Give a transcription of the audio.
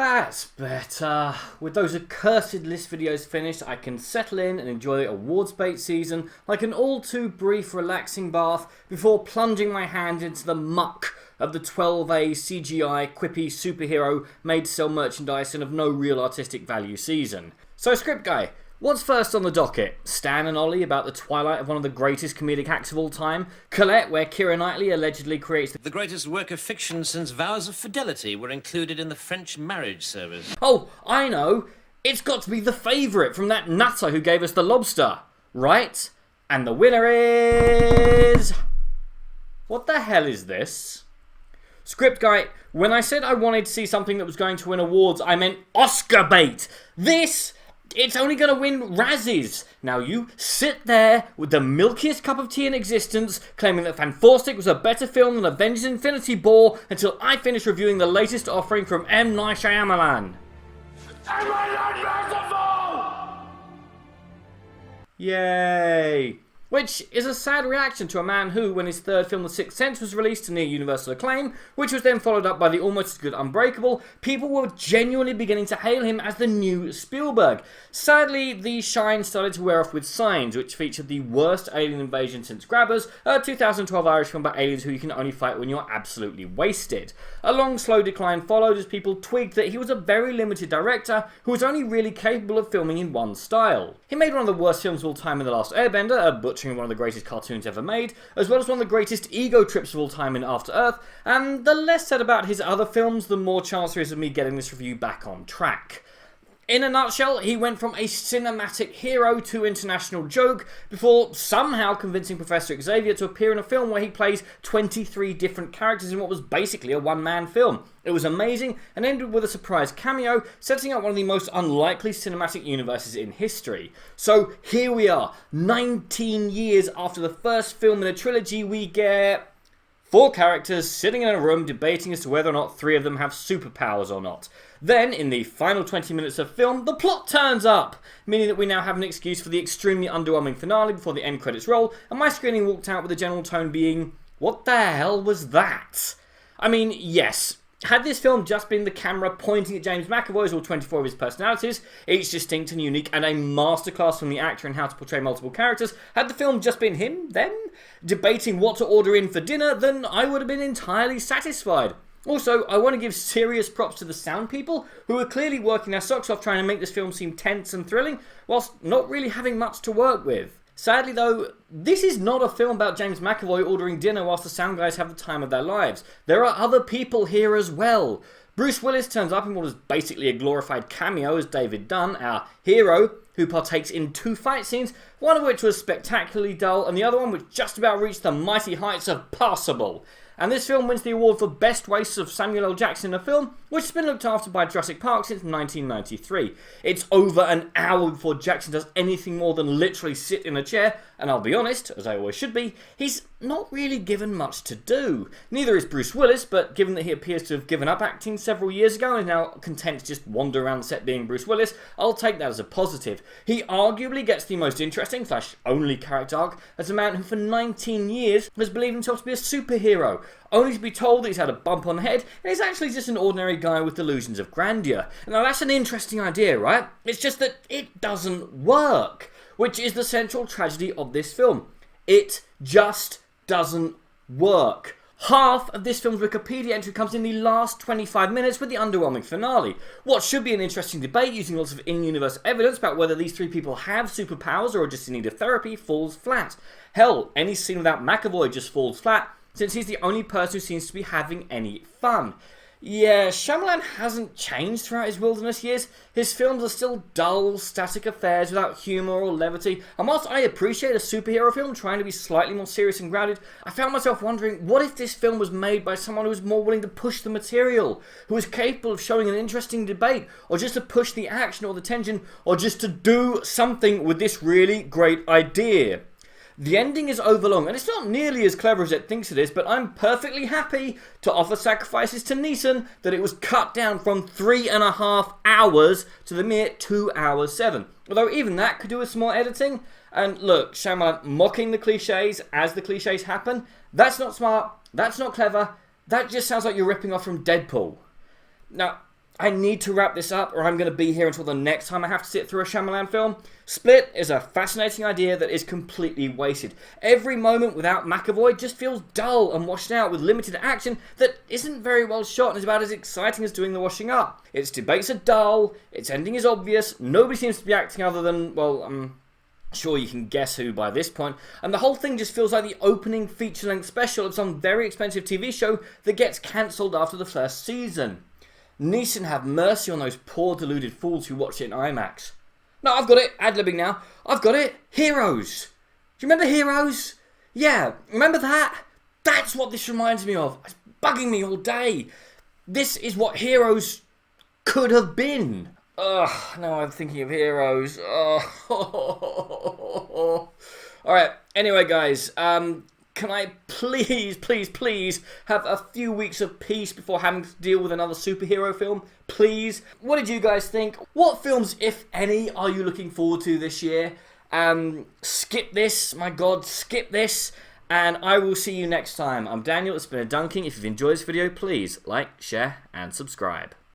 That's better. With those accursed list videos finished, I can settle in and enjoy awards bait season like an all too brief relaxing bath before plunging my hand into the muck of the 12A CGI quippy superhero made to sell merchandise and of no real artistic value season. So script guy, what's first on the docket? Stan and Ollie about the twilight of one of the greatest comedic acts of all time? Colette, where Keira Knightley allegedly creates the greatest work of fiction since Vows of Fidelity were included in the French marriage service. Oh, I know! It's got to be The Favourite from that nutter who gave us The Lobster, right? And the winner is... What the hell is this? Script guy, when I said I wanted to see something that was going to win awards, I meant Oscar bait! This... It's only going to win Razzies. Now you sit there with the milkiest cup of tea in existence, claiming that Fantastic was a better film than Avengers Infinity War until I finish reviewing the latest offering from M. Night Shyamalan. Am I not merciful? Yay. Which is a sad reaction to a man who, when his third film The Sixth Sense was released to near universal acclaim, which was then followed up by the almost as good Unbreakable, people were genuinely beginning to hail him as the new Spielberg. Sadly, the shine started to wear off with Signs, which featured the worst alien invasion since Grabbers, a 2012 Irish film about aliens who you can only fight when you're absolutely wasted. A long, slow decline followed as people twigged that he was a very limited director who was only really capable of filming in one style. He made one of the worst films of all time in The Last Airbender, a butchering one of the greatest cartoons ever made, as well as one of the greatest ego trips of all time in After Earth, and the less said about his other films, the more chance there is of me getting this review back on track. In a nutshell, he went from a cinematic hero to international joke before somehow convincing Professor Xavier to appear in a film where he plays 23 different characters in what was basically a one-man film. It was amazing and ended with a surprise cameo, setting up one of the most unlikely cinematic universes in history. So here we are, 19 years after the first film in a trilogy, we get 4 characters sitting in a room debating as to whether or not 3 of them have superpowers or not. Then, in the final 20 minutes of film, the plot turns up, meaning that we now have an excuse for the extremely underwhelming finale before the end credits roll, and my screening walked out with the general tone being, what the hell was that? I mean, yes, had this film just been the camera pointing at James McAvoy as all 24 of his personalities, each distinct and unique, and a masterclass from the actor in how to portray multiple characters, had the film just been him, then, debating what to order in for dinner, then I would have been entirely satisfied. Also, I want to give serious props to the sound people, who are clearly working their socks off trying to make this film seem tense and thrilling, whilst not really having much to work with. Sadly though, this is not a film about James McAvoy ordering dinner whilst the sound guys have the time of their lives. There are other people here as well. Bruce Willis turns up in what is basically a glorified cameo as David Dunn, our hero, who partakes in 2 fight scenes, one of which was spectacularly dull, and the other one which just about reached the mighty heights of passable. And this film wins the award for Best Waste of Samuel L. Jackson in a film, which has been looked after by Jurassic Park since 1993. It's over an hour before Jackson does anything more than literally sit in a chair, and I'll be honest, as I always should be, he's not really given much to do. Neither is Bruce Willis, but given that he appears to have given up acting several years ago and is now content to just wander around the set being Bruce Willis, I'll take that as a positive. He arguably gets the most interesting / only character arc as a man who for 19 years has believed himself to be a superhero, only to be told that he's had a bump on the head and he's actually just an ordinary guy with delusions of grandeur. Now that's an interesting idea, right? It's just that it doesn't work, which is the central tragedy of this film. It just doesn't work. Half of this film's Wikipedia entry comes in the last 25 minutes with the underwhelming finale. What should be an interesting debate using lots of in-universe evidence about whether these 3 people have superpowers or are just in need of therapy falls flat. Hell, any scene without McAvoy just falls flat, since he's the only person who seems to be having any fun. Yeah, Shyamalan hasn't changed throughout his wilderness years. His films are still dull, static affairs without humour or levity, and whilst I appreciate a superhero film trying to be slightly more serious and grounded, I found myself wondering, what if this film was made by someone who was more willing to push the material, who was capable of showing an interesting debate, or just to push the action or the tension, or just to do something with this really great idea? The ending is overlong, and it's not nearly as clever as it thinks it is, but I'm perfectly happy to offer sacrifices to Neeson that it was cut down from 3.5 hours to the mere 2 hours 7. Although even that could do with some more editing. And look, Shyamalan mocking the cliches as the cliches happen, that's not smart, that's not clever, that just sounds like you're ripping off from Deadpool. Now, I need to wrap this up or I'm going to be here until the next time I have to sit through a Shyamalan film. Split is a fascinating idea that is completely wasted. Every moment without McAvoy just feels dull and washed out with limited action that isn't very well shot and is about as exciting as doing the washing up. Its debates are dull, its ending is obvious, nobody seems to be acting other than, well, sure you can guess who by this point, and the whole thing just feels like the opening feature-length special of some very expensive TV show that gets cancelled after the first season. Neeson have mercy on those poor deluded fools who watch it in IMAX. No, I've got it. Ad-libbing now. I've got it. Heroes. Do you remember Heroes? Yeah, remember that? That's what this reminds me of. It's bugging me all day. This is what Heroes could have been. Ugh, now I'm thinking of Heroes. Oh. Alright, anyway guys, can I please have a few weeks of peace before having to deal with another superhero film? Please. What did you guys think? What films, if any, are you looking forward to this year? Skip this, my god, skip this. And I will see you next time. I'm Daniel, it's been a dunking. If you've enjoyed this video, please like, share, and subscribe.